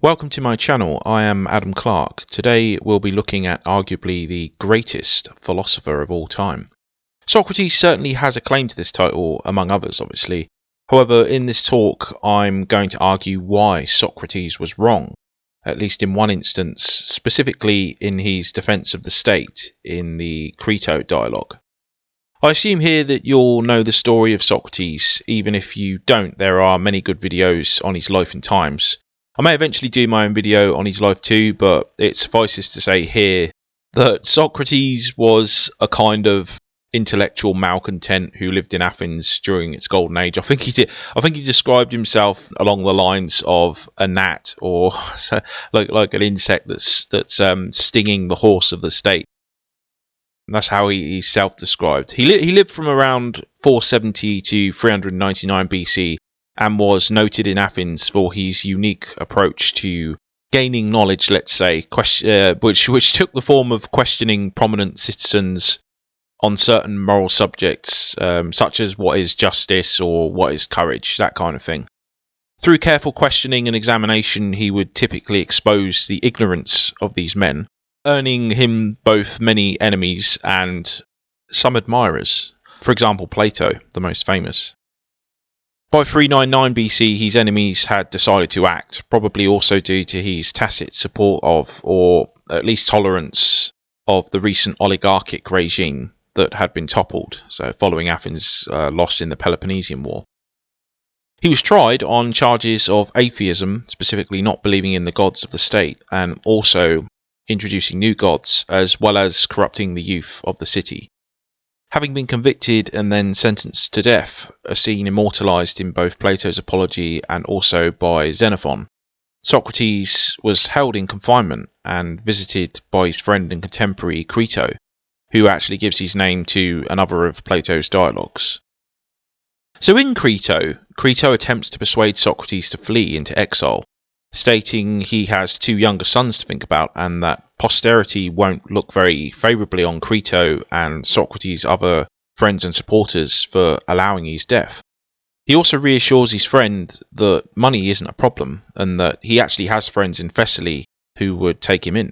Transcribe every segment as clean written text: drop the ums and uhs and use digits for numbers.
Welcome to my channel. I am Adam Clarke. Today we'll be looking at arguably the greatest philosopher of all time. Socrates certainly has a claim to this title, among others obviously. However, in this talk I'm going to argue why Socrates was wrong, at least in one instance, specifically in his defence of the state in the Crito dialogue. I assume here that you'll know the story of Socrates. Even if you don't, there are many good videos on his life and times. I may eventually do my own video on his life too, but it suffices to say here that Socrates was a kind of intellectual malcontent who lived in Athens during its golden age. I think he described himself along the lines of a gnat, or like an insect that's stinging the horse of the state. And that's how he's self-described. He lived from around 470 to 399 BC. And was noted in Athens for his unique approach to gaining knowledge, let's say, which took the form of questioning prominent citizens on certain moral subjects, such as what is justice or what is courage, that kind of thing. Through careful questioning and examination, he would typically expose the ignorance of these men, earning him both many enemies and some admirers. For example, Plato, the most famous. By 399 BC, his enemies had decided to act, probably also due to his tacit support of, or at least tolerance of, the recent oligarchic regime that had been toppled, so following Athens' loss in the Peloponnesian War. He was tried on charges of atheism, specifically not believing in the gods of the state, and also introducing new gods, as well as corrupting the youth of the city. Having been convicted and then sentenced to death, a scene immortalised in both Plato's Apology and also by Xenophon, Socrates was held in confinement and visited by his friend and contemporary Crito, who actually gives his name to another of Plato's dialogues. So in Crito attempts to persuade Socrates to flee into exile, stating he has two younger sons to think about and that posterity won't look very favourably on Crito and Socrates' other friends and supporters for allowing his death. He also reassures his friend that money isn't a problem and that he actually has friends in Thessaly who would take him in.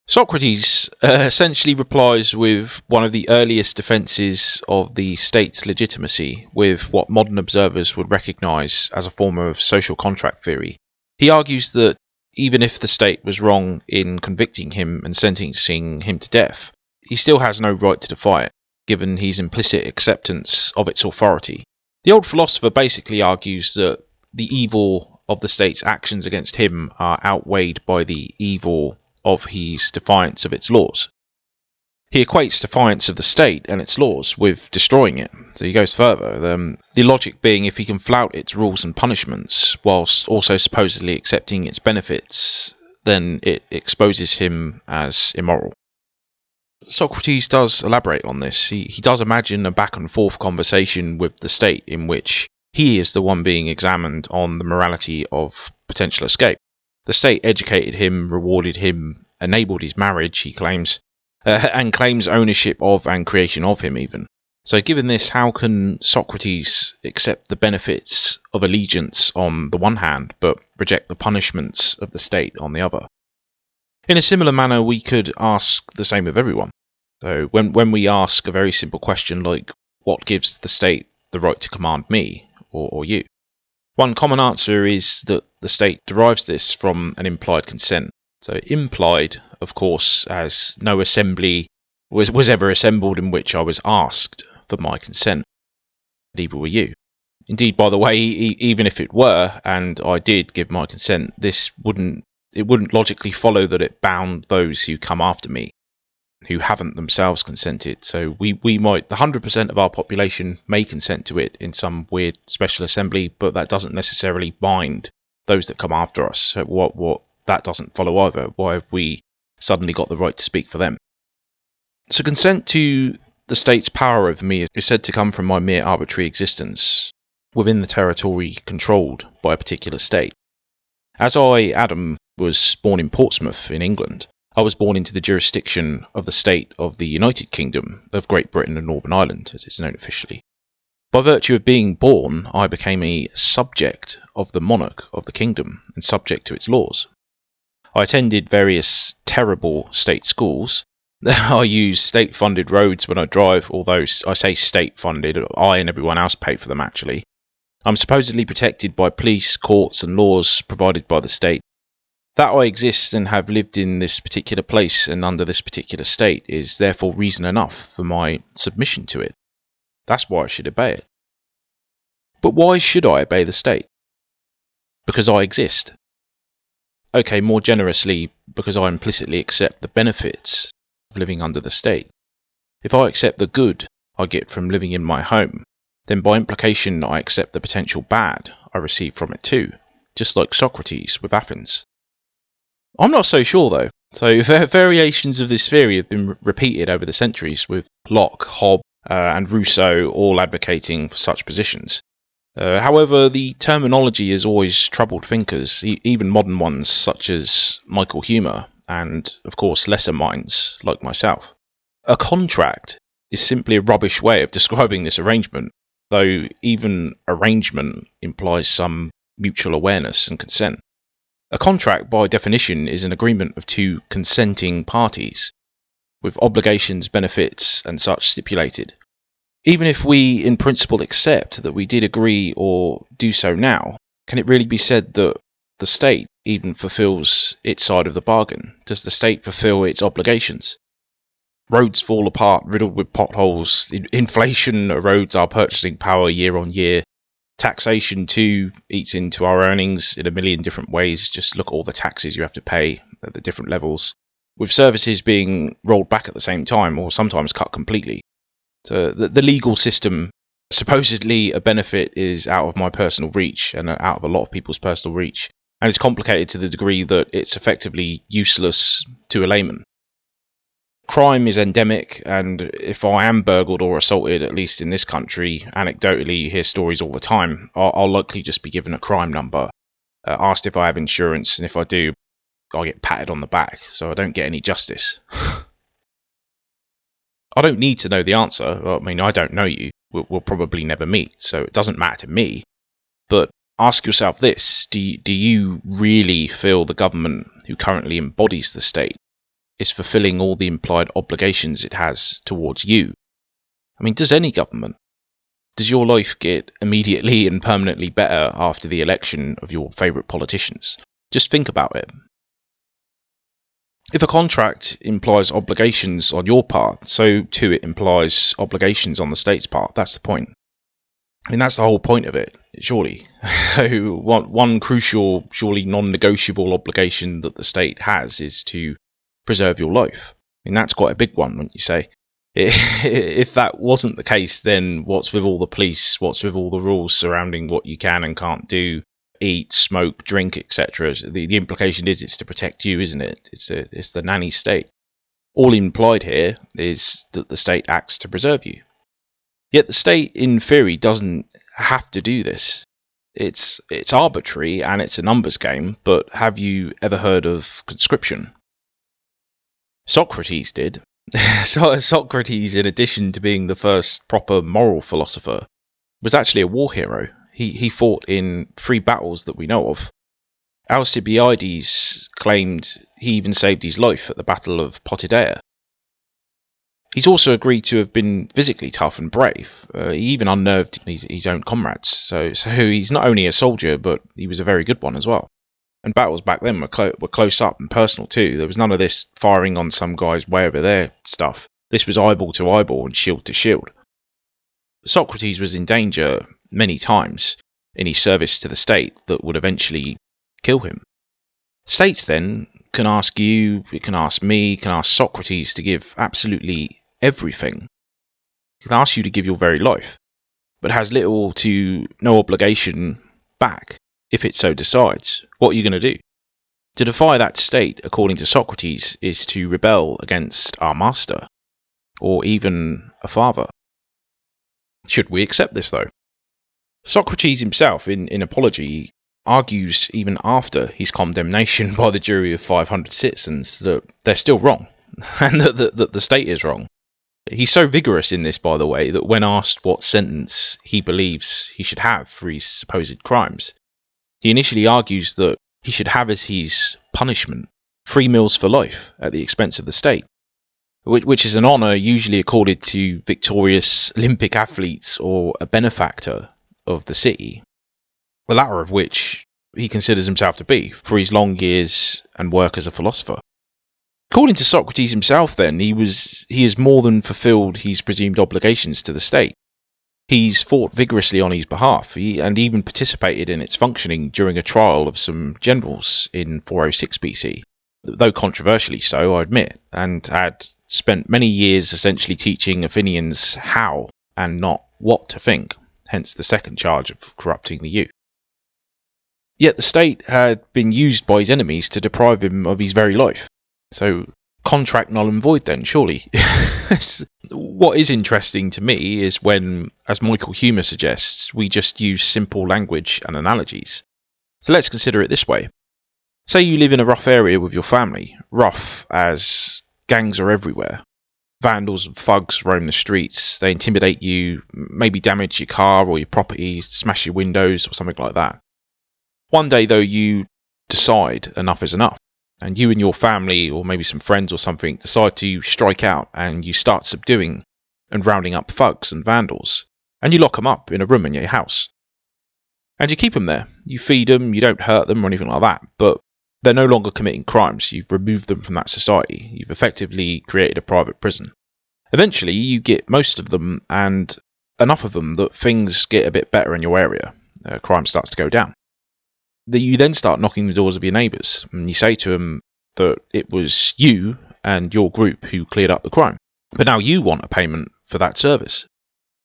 Socrates essentially replies with one of the earliest defences of the state's legitimacy, with what modern observers would recognise as a form of social contract theory. He argues that even if the state was wrong in convicting him and sentencing him to death, he still has no right to defy it, given his implicit acceptance of its authority. The old philosopher basically argues that the evil of the state's actions against him are outweighed by the evil of his defiance of its laws. He equates defiance of the state and its laws with destroying it. So he goes further, the logic being if he can flout its rules and punishments whilst also supposedly accepting its benefits, then it exposes him as immoral. Socrates does elaborate on this. He does imagine a back and forth conversation with the state in which he is the one being examined on the morality of potential escape. The state educated him, rewarded him, enabled his marriage, he claims, and claims ownership of and creation of him even. So given this, how can Socrates accept the benefits of allegiance on the one hand, but reject the punishments of the state on the other? In a similar manner, we could ask the same of everyone. So when we ask a very simple question like, what gives the state the right to command me, or you? One common answer is that the state derives this from an implied consent. So implied, of course, as no assembly was ever assembled in which I was asked for my consent. Neither were you. Indeed, by the way, even if it were, and I did give my consent, it wouldn't logically follow that it bound those who come after me, who haven't themselves consented. So we might, the 100% of our population may consent to it in some weird special assembly, but that doesn't necessarily bind those that come after us. So what that doesn't follow either. Why have we suddenly got the right to speak for them? So consent to the state's power over me is said to come from my mere arbitrary existence within the territory controlled by a particular state. As I, Adam, was born in Portsmouth in England, I was born into the jurisdiction of the state of the United Kingdom of Great Britain and Northern Ireland, as it's known officially. By virtue of being born, I became a subject of the monarch of the kingdom and subject to its laws. I attended various terrible state schools. I use state-funded roads when I drive, although I say state-funded, I and everyone else pay for them actually. I'm supposedly protected by police, courts and laws provided by the state. That I exist and have lived in this particular place and under this particular state is therefore reason enough for my submission to it. That's why I should obey it. But why should I obey the state? Because I exist. Okay, more generously, because I implicitly accept the benefits of living under the state. If I accept the good I get from living in my home, then by implication I accept the potential bad I receive from it too, just like Socrates with Athens. I'm not so sure though. So variations of this theory have been repeated over the centuries, with Locke, Hobbes and Rousseau all advocating for such positions. However, the terminology has always troubled thinkers, even modern ones such as Michael Hume and, of course, lesser minds like myself. A contract is simply a rubbish way of describing this arrangement, though even arrangement implies some mutual awareness and consent. A contract, by definition, is an agreement of two consenting parties, with obligations, benefits, and such stipulated. Even if we in principle accept that we did agree or do so now, can it really be said that the state even fulfills its side of the bargain? Does the state fulfill its obligations? Roads fall apart, riddled with potholes. Inflation erodes our purchasing power year on year. Taxation too eats into our earnings in a million different ways. Just look at all the taxes you have to pay at the different levels, with services being rolled back at the same time or sometimes cut completely. So the legal system, supposedly a benefit, is out of my personal reach and out of a lot of people's personal reach, and it's complicated to the degree that it's effectively useless to a layman. Crime is endemic, and if I am burgled or assaulted, at least in this country, anecdotally you hear stories all the time, I'll likely just be given a crime number, asked if I have insurance, and if I do, I'll get patted on the back, so I don't get any justice. I don't need to know the answer. I mean, I don't know you. We'll probably never meet, so it doesn't matter to me. But ask yourself this: do you really feel the government, who currently embodies the state, is fulfilling all the implied obligations it has towards you? I mean, does any government? Does your life get immediately and permanently better after the election of your favourite politicians? Just think about it. If a contract implies obligations on your part, so too it implies obligations on the state's part. That's the point. I mean, that's the whole point of it, surely. One crucial, surely non-negotiable obligation that the state has is to preserve your life. I mean, that's quite a big one, wouldn't you say? If that wasn't the case, then what's with all the police? What's with all the rules surrounding what you can and can't do? Eat, smoke, drink, etc. The implication is it's to protect you, isn't it? It's the nanny state. All implied here is that the state acts to preserve you. Yet the state, in theory, doesn't have to do this. It's arbitrary and it's a numbers game, but have you ever heard of conscription? Socrates did. Socrates, in addition to being the first proper moral philosopher, was actually a war hero. He fought in 3 battles that we know of. Alcibiades claimed he even saved his life at the Battle of Potidæa. He's also agreed to have been physically tough and brave. He even unnerved his own comrades. So he's not only a soldier, but he was a very good one as well. And battles back then were close up and personal too. There was none of this firing on some guy's way over there stuff. This was eyeball to eyeball and shield to shield. Socrates was in danger many times in his service to the state that would eventually kill him. States then can ask you, it can ask me, it can ask Socrates to give absolutely everything. It can ask you to give your very life, but has little to no obligation back if it so decides. What are you going to do? To defy that state, according to Socrates, is to rebel against our master, or even a father. Should we accept this, though? Socrates himself, in Apology, argues even after his condemnation by the jury of 500 citizens that they're still wrong, and that the state is wrong. He's so vigorous in this, by the way, that when asked what sentence he believes he should have for his supposed crimes, he initially argues that he should have as his punishment 3 meals for life at the expense of the state, which is an honour usually accorded to victorious Olympic athletes or a benefactor of the city, the latter of which he considers himself to be for his long years and work as a philosopher. According to Socrates himself, then, he has more than fulfilled his presumed obligations to the state. He's fought vigorously on his behalf, and even participated in its functioning during a trial of some generals in 406 BC, though controversially so, I admit, and had spent many years essentially teaching Athenians how and not what to think, hence the second charge of corrupting the youth. Yet the state had been used by his enemies to deprive him of his very life. So, contract null and void then, surely. What is interesting to me is when, as Michael Humer suggests, we just use simple language and analogies. So let's consider it this way. Say you live in a rough area with your family, rough as gangs are everywhere. Vandals and thugs roam the streets, they intimidate you, maybe damage your car or your property, smash your windows or something like that. One day though you decide enough is enough. And you and your family, or maybe some friends or something, decide to strike out and you start subduing and rounding up thugs and vandals. And you lock them up in a room in your house. And you keep them there. You feed them, you don't hurt them or anything like that. But they're no longer committing crimes. You've removed them from that society. You've effectively created a private prison. Eventually, you get most of them and enough of them that things get a bit better in your area. Crime starts to go down. You then start knocking the doors of your neighbours, and you say to them that it was you and your group who cleared up the crime. But now you want a payment for that service.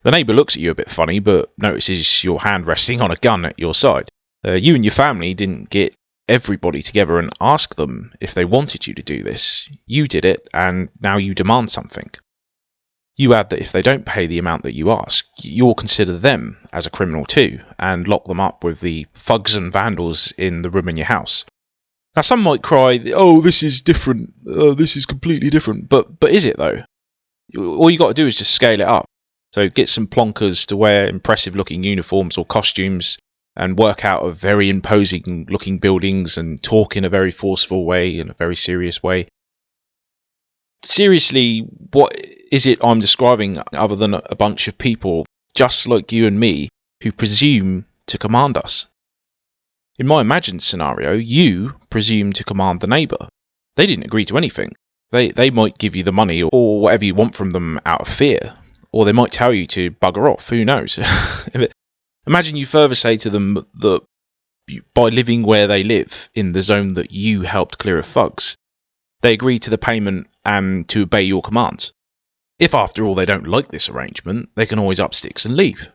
The neighbour looks at you a bit funny, but notices your hand resting on a gun at your side. You and your family didn't get everybody together and ask them if they wanted you to do this. You did it, and now you demand something. You add that if they don't pay the amount that you ask, you'll consider them as a criminal too, and lock them up with the thugs and vandals in the room in your house. Now some might cry, oh, this is different, this is completely different, but is it though? All you got to do is just scale it up. So get some plonkers to wear impressive looking uniforms or costumes, and work out of very imposing looking buildings and talk in a very forceful way, in a very serious way. Seriously, what is it I'm describing other than a bunch of people just like you and me who presume to command us? In my imagined scenario, you presume to command the neighbour. They didn't agree to anything. They might give you the money or whatever you want from them out of fear, or they might tell you to bugger off, who knows? Imagine you further say to them that by living where they live, in the zone that you helped clear of thugs, they agree to the payment and to obey your commands. If after all they don't like this arrangement, they can always up sticks and leave.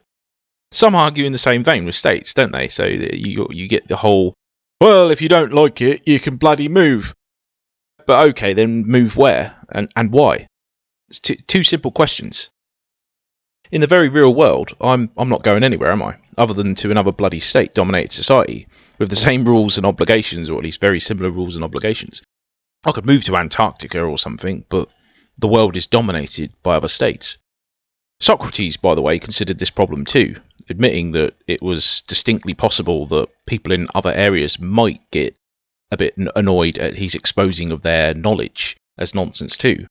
Some argue in the same vein with states, don't they? So you get the whole, well, if you don't like it, you can bloody move. But okay, then move where and why? It's two simple questions. In the very real world, I'm not going anywhere, am I? Other than to another bloody state-dominated society with the same rules and obligations, or at least very similar rules and obligations. I could move to Antarctica or something, but the world is dominated by other states. Socrates, by the way, considered this problem too, admitting that it was distinctly possible that people in other areas might get a bit annoyed at his exposing of their knowledge as nonsense too,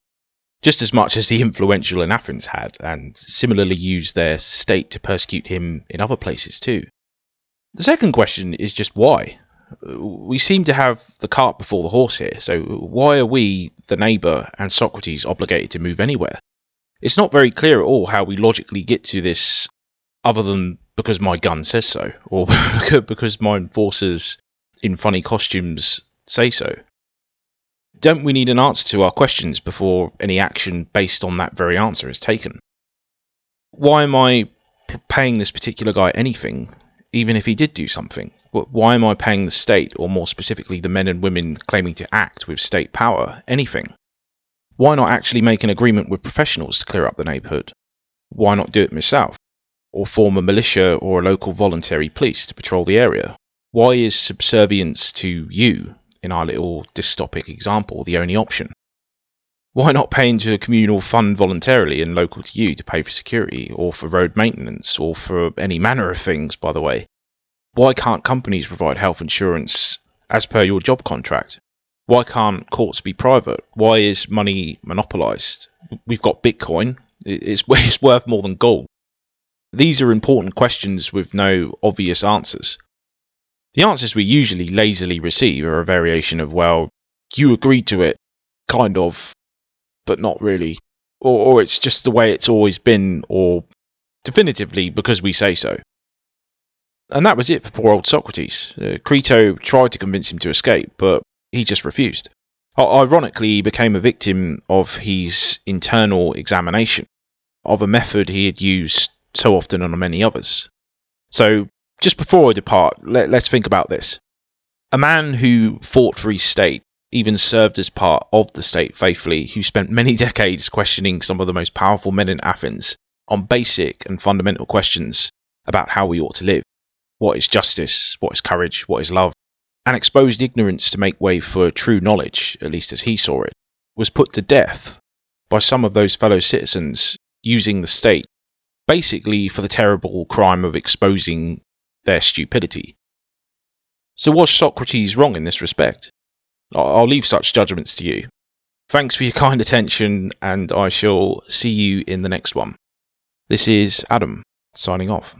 just as much as the influential in Athens had, and similarly used their state to persecute him in other places too. The second question is just why? We seem to have the cart before the horse here, so why are we, the neighbour, and Socrates obligated to move anywhere? It's not very clear at all how we logically get to this, other than because my gun says so, or because my enforcers in funny costumes say so. Don't we need an answer to our questions before any action based on that very answer is taken? Why am I paying this particular guy anything, even if he did do something? Why am I paying the state, or more specifically the men and women claiming to act with state power, anything? Why not actually make an agreement with professionals to clear up the neighbourhood? Why not do it myself? Or form a militia or a local voluntary police to patrol the area? Why is subservience to you, in our little dystopic example, the only option? Why not pay into a communal fund voluntarily and local to you to pay for security, or for road maintenance, or for any manner of things, by the way? Why can't companies provide health insurance as per your job contract? Why can't courts be private? Why is money monopolised? We've got Bitcoin. It's worth more than gold. These are important questions with no obvious answers. The answers we usually lazily receive are a variation of, well, you agreed to it, kind of, but not really. Or it's just the way it's always been, or definitively because we say so. And that was it for poor old Socrates. Crito tried to convince him to escape, but he just refused. Ironically, he became a victim of his internal examination, of a method he had used so often on many others. So, just before I depart, let's think about this. A man who fought for his state, even served as part of the state faithfully, who spent many decades questioning some of the most powerful men in Athens on basic and fundamental questions about how we ought to live. What is justice? What is courage? What is love? And exposed ignorance to make way for true knowledge, at least as he saw it, was put to death by some of those fellow citizens using the state, basically for the terrible crime of exposing their stupidity. So was Socrates wrong in this respect? I'll leave such judgments to you. Thanks for your kind attention, and I shall see you in the next one. This is Adam, signing off.